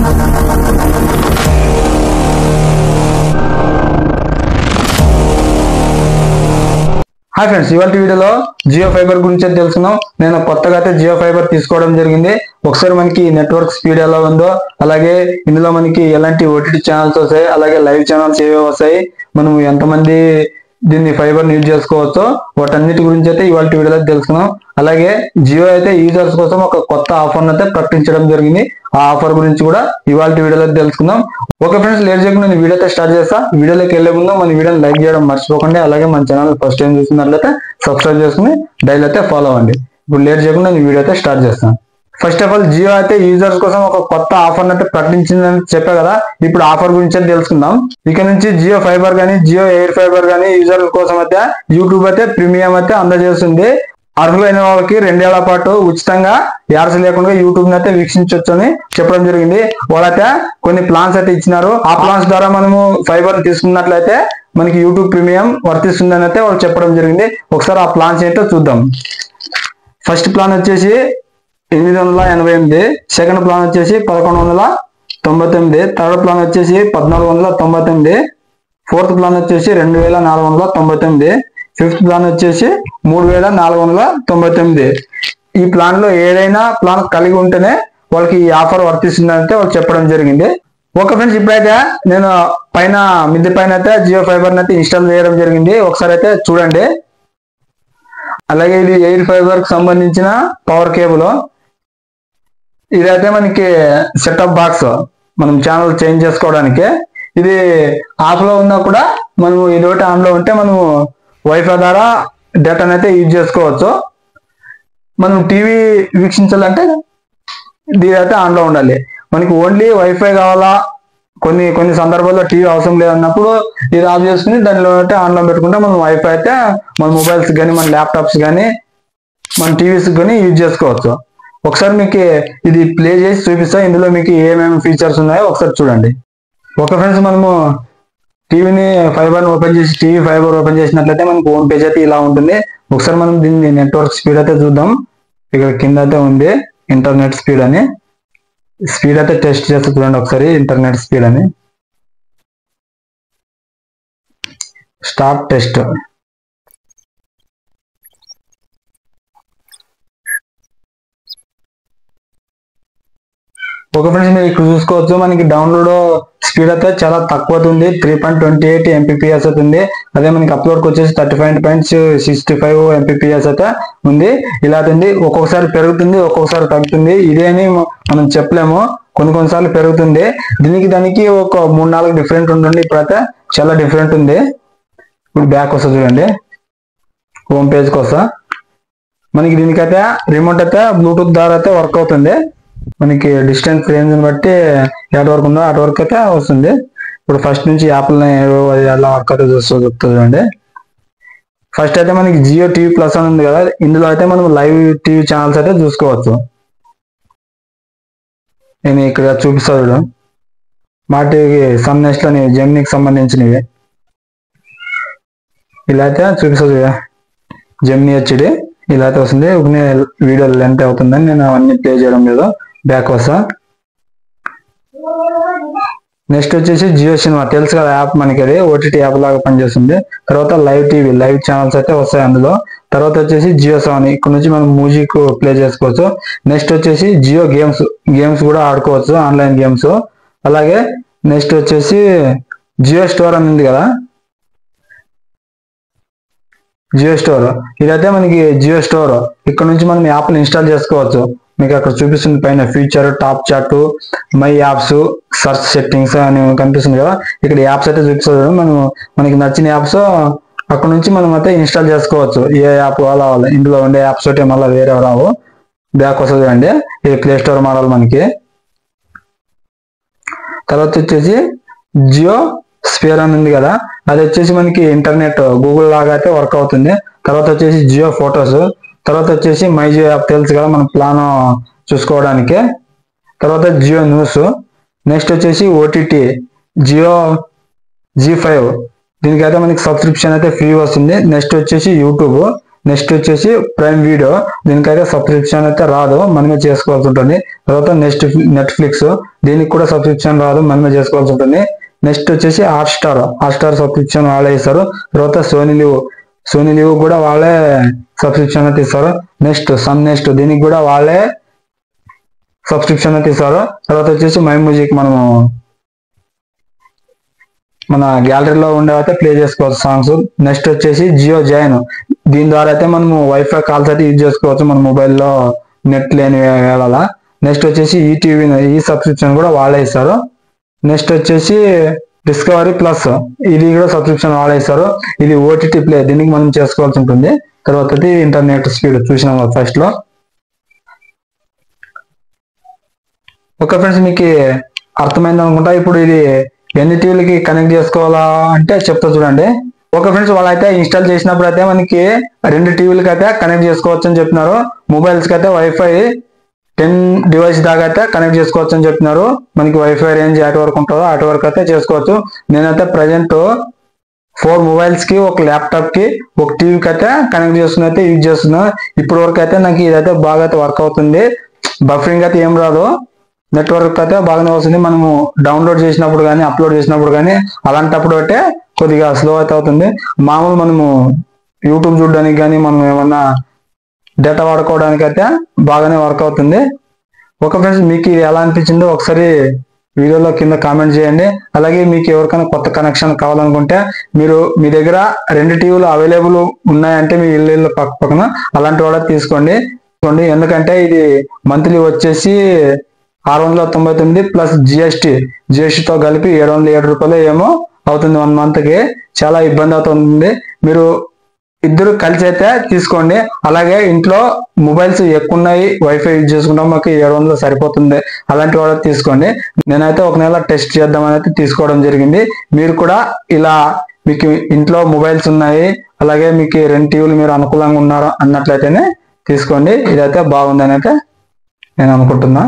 Hi friends, ఇవాళ వీడియోలో Jio fibre గురించి తెలుసుకుందాం. నేను కొత్తగా అయితే జియో ఫైబర్ తీసుకోవడం జరిగింది. ఒకసారి మనకి నెట్వర్క్ స్పీడ్ ఎలా ఉందో, అలాగే ఇందులో మనకి ఎలాంటి ఓటీటీ ఛానల్స్ వస్తాయి, అలాగే లైవ్ ఛానల్స్ ఏవే వస్తాయి, మనం ఎంతమంది దీన్ని ఫైబర్ యూజ్ చేసుకోవచ్చో వాటన్నిటి గురించి అయితే ఇవాళ వీడియోలో తెలుసుకుందాం. అలాగే జియో అయితే యూజర్స్ కోసం ఒక కొత్త ఆఫర్ అయితే ప్రకటించడం జరిగింది. ఆ ఆఫర్ గురించి కూడా ఇవాళ వీడియోలో తెలుసుకుందాం. ఓకే ఫ్రెండ్స్, లేట్ చేయకుండా నేను వీడియో అయితే స్టార్ట్ చేస్తా. వీడియోలోకి వెళ్లే ముందు మన వీడియోని లైక్ చేయడం మర్చిపోకండి. అలాగే మన ఛానల్ ఫస్ట్ టైం చూస్తున్నట్లయితే సబ్స్క్రైబ్ చేసుకుని డైలీ అయితే ఫాలో అవ్వండి. ఇప్పుడు లేట్ చేయకుండా నేను వీడియో అయితే స్టార్ట్ చేస్తాను. ఫస్ట్ ఆఫ్ ఆల్, జియో అయితే యూజర్స్ కోసం ఒక కొత్త ఆఫర్ అయితే ప్రకటించిందని చెప్పా కదా. ఇప్పుడు ఆఫర్ గురించి తెలుసుకుందాం. ఇక నుంచి జియో ఫైబర్ గానీ, జియో ఎయిర్ ఫైబర్ గానీ యూజర్ల కోసం అయితే యూట్యూబ్ అయితే ప్రీమియం అయితే అందజేస్తుంది. అర్హులైన వాళ్ళకి 2 ఏళ్ల పాటు ఉచితంగా యాడ్స్ లేకుండా యూట్యూబ్ అయితే వీక్షించవచ్చు అని చెప్పడం జరిగింది. వాళ్ళైతే కొన్ని ప్లాన్స్ అయితే ఇచ్చినారు. ఆ ప్లాన్స్ ద్వారా మనము ఫైబర్ తీసుకున్నట్లయితే మనకి యూట్యూబ్ ప్రీమియం వర్తిస్తుందని అయితే వాళ్ళు చెప్పడం జరిగింది. ఒకసారి ఆ ప్లాన్స్ ఏంటో చూద్దాం. ఫస్ట్ ప్లాన్ వచ్చేసి 888, సెకండ్ ప్లాన్ వచ్చేసి 1199, థర్డ్ ప్లాన్ వచ్చేసి 1499, ఫోర్త్ ప్లాన్ వచ్చేసి 2499, ఫిఫ్త్ ప్లాన్ వచ్చేసి 3499. ఈ ప్లాన్ లో ఏదైనా ప్లాన్ కలిగి ఉంటేనే వాళ్ళకి ఈ ఆఫర్ వర్తిస్తుందంటే వాళ్ళు చెప్పడం జరిగింది. ఓకే ఫ్రెండ్స్, ఇప్పుడైతే నేను మిద్దె పైన అయితే జియో ఫైబర్ అయితే ఇన్స్టాల్ చేయడం జరిగింది. ఒకసారి అయితే చూడండి. అలాగే ఇది ఎయిర్ ఫైబర్ కి సంబంధించిన పవర్ కేబుల్. ఇదైతే మనకి సెటప్ బాక్స్, మనం ఛానల్ చేంజ్ చేసుకోవడానికి. ఇది ఆఫ్ లో ఉన్నా కూడా మనం ఇది ఒకటి ఆన్ లో ఉంటే మనము వైఫై ద్వారా డేటాను అయితే యూజ్ చేసుకోవచ్చు. మనం టీవీ వీక్షించాలంటే దీని అయితే ఆన్ లో ఉండాలి. మనకి ఓన్లీ వైఫై కావాలా, కొన్ని సందర్భాల్లో టీవీ అవసరం లేదన్నప్పుడు ఇది ఆఫ్ చేసుకుని దానిలో అయితే ఆన్ లో పెట్టుకుంటే మనం వైఫై అయితే మన మొబైల్స్ కానీ, మన ల్యాప్టాప్స్ కానీ, మన టీవీస్ కానీ యూజ్ చేసుకోవచ్చు. ఒకసారి మీకు ఇది ప్లే చేసి చూపిస్తా. ఇందులో మీకు ఏమేమి ఫీచర్స్ ఉన్నాయో ఒకసారి చూడండి. ఓకే ఫ్రెండ్స్, మనము టీవీని ఫైబర్ ఓపెన్ చేసి టీవీ ఫైబర్ ఓపెన్ చేసినట్లయితే మనకు హోమ్ పేజ్ అయితే ఇలా ఉంటుంది. ఒకసారి మనం దీన్ని నెట్వర్క్ స్పీడ్ అయితే చూద్దాం. ఇక్కడ కింద అయితే ఉంది ఇంటర్నెట్ స్పీడ్ అని. స్పీడ్ అయితే టెస్ట్ చేస్తే చూడండి ఒకసారి. ఇంటర్నెట్ స్పీడ్ అని స్టార్ట్ టెస్ట్. ఓకే ఫ్రెండ్స్, మీరు ఇక్కడ చూసుకోవచ్చు మనకి డౌన్లోడ్ స్పీడ్ అయితే చాలా తక్కువ ఉంది. 3.28 MPPS అవుతుంది. అదే మనకి అప్లోడ్ వచ్చేసి 35.65 MPPS అయితే ఉంది. ఇలా ఉంది. ఒక్కొక్కసారి పెరుగుతుంది, ఒక్కొక్కసారి తగ్గుతుంది. ఇదే అని మనం చెప్పలేము. కొన్నిసార్లు పెరుగుతుంది. దానికి ఒక 3-4 డిఫరెంట్ ఉంటుంది. ఇప్పుడైతే చాలా డిఫరెంట్ ఉంది. ఇప్పుడు బ్యాక్ వస్తా చూడండి. హోమ్ పేజ్కి వస్తా. మనకి దీనికైతే రిమోట్ అయితే బ్లూటూత్ ద్వారా అయితే వర్క్ అవుతుంది. మనకి డిస్టెన్స్ రేంజ్ బట్టి ఎటు వరకు ఉందో అటు వరకు అయితే వస్తుంది. ఇప్పుడు ఫస్ట్ నుంచి యాప్లని ఎలా వర్క్ అయితే చూస్తుంది. ఫస్ట్ అయితే మనకి జియో టీవీ ప్లస్ అని ఉంది కదా. ఇందులో అయితే మనం లైవ్ టీవీ ఛానల్స్ అయితే చూసుకోవచ్చు. నేను ఇక్కడ చూపిస్తాను. మా టీవీ సన్ నెక్స్ట్ అని జెమినీకి సంబంధించినవి ఇలా అయితే చూపిస్తుంది. జెమినీ హెచ్డి ఇలా అయితే వస్తుంది. వీడియో లెంత్ అవుతుందని నేను అవన్నీ ప్లే చేయడం లేదు. బ్యాక్ వస్తా. నెక్స్ట్ వచ్చేసి జియో సినిమా, తెలుసు కదా యాప్, మనకి అది ఓటీటీ యాప్ లాగా పనిచేస్తుంది. తర్వాత లైవ్ టీవీ, లైవ్ ఛానల్స్ అయితే వస్తాయి అందులో. తర్వాత వచ్చేసి జియో సెవెన్, ఇక్కడ నుంచి మనం మ్యూజిక్ ప్లే చేసుకోవచ్చు. నెక్స్ట్ వచ్చేసి జియో గేమ్స్ కూడా ఆడుకోవచ్చు, ఆన్లైన్ గేమ్స్. అలాగే నెక్స్ట్ వచ్చేసి జియో స్టోర్ అని ఉంది కదా, జియో స్టోర్. ఇదైతే మనకి జియో స్టోర్. ఇక్కడ నుంచి మనం యాప్లు ఇన్స్టాల్ చేసుకోవచ్చు. మీకు అక్కడ చూపిస్తుంది పైన feature, top chat, my apps, search settings అని కనిపిస్తుంది కదా. ఇక్కడ యాప్స్ అయితే చూపిస్తుంది. మనకి నచ్చిన యాప్స్ అక్కడ నుంచి మనం అయితే ఇన్స్టాల్ చేసుకోవచ్చు. ఏ యాప్ కావాలి, ఇందులో ఉండే యాప్స్ అయితే మళ్ళీ వేరే రావు. బ్యాక్ వస్తుంది అండి. ఇది ప్లే స్టోర్ మోడల్ మనకి. తర్వాత వచ్చేసి జియో స్పియర్ అని ఉంది కదా, అది వచ్చేసి మనకి ఇంటర్నెట్ గూగుల్ లాగా అయితే వర్క్ అవుతుంది. తర్వాత వచ్చేసి జియో ఫొటోస్. తర్వాత వచ్చేసి మై జియో యాప్, తెలుసు కదా మన ప్లాన్ చూసుకోవడానికి. తర్వాత జియో న్యూస్. నెక్స్ట్ వచ్చేసి ఓటీటీ జియో G5. దీనికైతే మనకి సబ్స్క్రిప్షన్ అయితే ఫ్రీ వస్తుంది. నెక్స్ట్ వచ్చేసి యూట్యూబ్. నెక్స్ట్ వచ్చేసి ప్రైమ్ వీడియో, దీనికైతే సబ్స్క్రిప్షన్ అయితే రాదు, మనమే చేసుకోవాల్సి ఉంటుంది. తర్వాత నెట్ఫ్లిక్స్, దీనికి కూడా సబ్స్క్రిప్షన్ రాదు, మనమే చేసుకోవాల్సి ఉంటుంది. నెక్స్ట్ వచ్చేసి హాట్స్టార్ సబ్స్క్రిప్షన్ వాళ్ళే ఇస్తారు. తర్వాత సోనీ లివ్ కూడా వాళ్ళే సబ్స్క్రిప్షన్ అయితే ఇస్తారు. నెక్స్ట్ దీనికి కూడా వాళ్ళే సబ్స్క్రిప్షన్ అయితే ఇస్తారు. తర్వాత వచ్చేసి మై మ్యూజిక్, మనము మన గ్యాలరీలో ఉండేవైతే ప్లే చేసుకోవచ్చు సాంగ్స్. నెక్స్ట్ వచ్చేసి జియో జాయిన్, దీని ద్వారా అయితే మనము వైఫై కాల్స్ అయితే యూజ్ చేసుకోవచ్చు మన మొబైల్లో నెట్ లేని వేళ. నెక్స్ట్ వచ్చేసి ఈటీవీ, ఈ సబ్స్క్రిప్షన్ కూడా వాళ్ళే ఇస్తారు. నెక్స్ట్ వచ్చేసి డిస్కవరీ ప్లస్, ఇది కూడా సబ్స్క్రిప్షన్ వాళ్ళే ఇస్తారు. ఇది ఓటీటీ ప్లే, దీనికి మనం చేసుకోవాల్సి ఉంటుంది. తర్వాత ఇంటర్నెట్ స్పీడ్ చూసినాం ఫస్ట్ లో. ఓకే ఫ్రెండ్స్, మీకు అర్థమైంది అనుకుంటా. ఇప్పుడు ఇది ఎన్ని టీవీలకి కనెక్ట్ చేసుకోవాలా అంటే చెప్తా చూడండి. ఓకే ఫ్రెండ్స్, వాళ్ళైతే ఇన్స్టాల్ చేసినప్పుడు అయితే మనకి 2 టీవీలకి అయితే కనెక్ట్ చేసుకోవచ్చు అని చెప్తున్నారు. మొబైల్స్ కి అయితే వైఫై 10 డివైస్ దాకా అయితే కనెక్ట్ చేసుకోవచ్చు అని చెప్తున్నారు. మనకి వైఫై రేంజ్ అటు వరకు ఉంటుందో అటు వరకు అయితే చేసుకోవచ్చు. నేనైతే ప్రజెంట్ 4 మొబైల్స్ కి, ఒక ల్యాప్టాప్ కి, ఒక టీవీకి అయితే కనెక్ట్ చేసుకుని అయితే యూజ్ చేస్తున్నాను. ఇప్పటి వరకు అయితే నాకు ఇదైతే బాగా అయితే వర్క్ అవుతుంది. బఫరింగ్ అయితే ఏం రాదు, నెట్వర్క్ అయితే బాగానే వస్తుంది. మనము డౌన్లోడ్ చేసినప్పుడు కానీ అప్లోడ్ చేసినప్పుడు కానీ అలాంటప్పుడు అయితే కొద్దిగా స్లో అయితే అవుతుంది. మామూలు మనము యూట్యూబ్ చూడడానికి కానీ మనం ఏమన్నా డేటా వాడుకోవడానికి అయితే బాగానే వర్క్ అవుతుంది. ఓకే ఫ్రెండ్స్, మీకు ఇది ఎలా అనిపించిందో ఒకసారి వీడియోలో కింద కామెంట్ చేయండి. అలాగే మీకు ఎవరికైనా కొత్త కనెక్షన్ కావాలనుకుంటే మీ దగ్గర 2 టీవీలు అవైలబుల్ ఉన్నాయంటే మీ ఇల్లు పక్కన అలాంటి వాళ్ళ తీసుకోండి. ఎందుకంటే ఇది మంత్లీ వచ్చేసి 699 ప్లస్ జిఎస్టీతో కలిపి 707 రూపాయలు ఏమో అవుతుంది 1 మంత్ కి. చాలా ఇబ్బంది అవుతుంది. మీరు ఇద్దరు కలిసి అయితే తీసుకోండి. అలాగే ఇంట్లో మొబైల్స్ ఎక్కువ ఉన్నాయి, వైఫై యూజ్ చేసుకుంటాం, మాకు 700 సరిపోతుంది, అలాంటి వాళ్ళకి తీసుకోండి. నేనైతే 1 నెల టెస్ట్ చేద్దామని అయితే తీసుకోవడం జరిగింది. మీరు కూడా ఇలా మీకు ఇంట్లో మొబైల్స్ ఉన్నాయి, అలాగే మీకు 2 టీవీలు మీరు అనుకూలంగా ఉన్నారు అన్నట్లయితేనే తీసుకోండి. ఇదైతే బాగుందని అయితే నేను అనుకుంటున్నా.